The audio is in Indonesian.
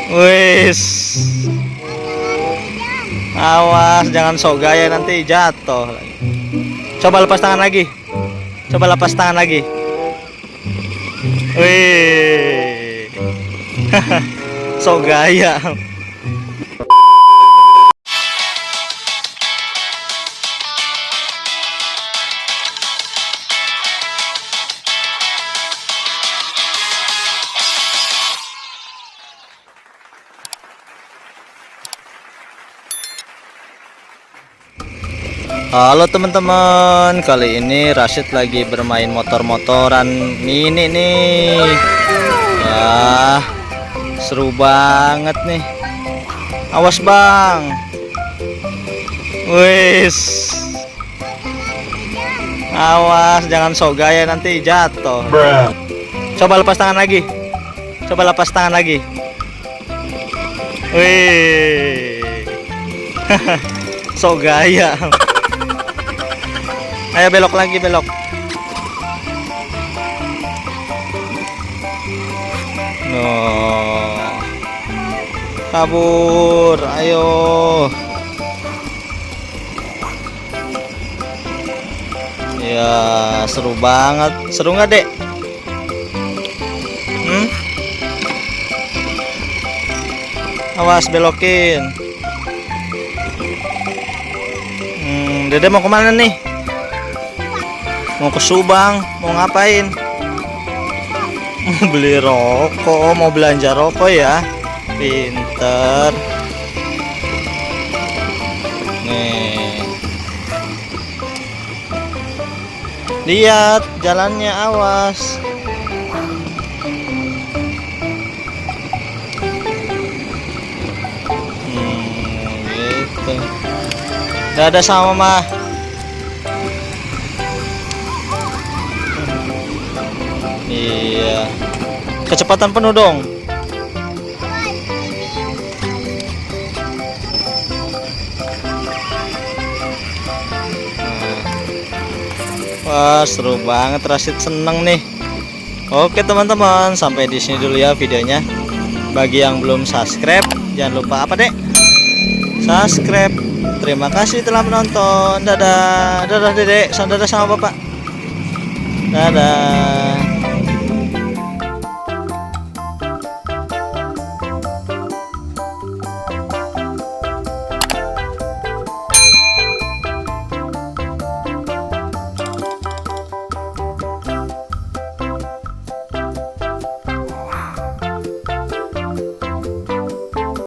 Wis. Awas, jangan sok gaya nanti jatuh lagi. Coba lepas tangan lagi. Coba lepas tangan lagi. Wih. Sok gaya. Halo teman-teman, kali ini Rashid lagi bermain motor-motoran mini nih. Ya, seru banget nih. Awas bang. Wis. Awas, jangan sok gaya nanti jatuh. Coba lepas tangan lagi. Coba lepas tangan lagi. Wih. Sok gaya. Ayo belok lagi, belok. No. Kabur, ayo. Ya, seru banget. Seru nggak, Dek? Awas belokin. Dede mau kemana nih? Mau ke Subang, mau ngapain? Mau beli rokok, mau belanja rokok ya. Pinter. Nih. Lihat jalannya, awas. Gitu. Dadah sama mah. Iya. Kecepatan penuh dong. Wah, seru banget, Rashid seneng nih. Oke teman-teman, sampai di sini dulu ya videonya. Bagi yang belum subscribe, jangan lupa apa, Dek? Subscribe. Terima kasih telah menonton. Dadah. Dadah Dedek, dadah sama Bapak. Dadah.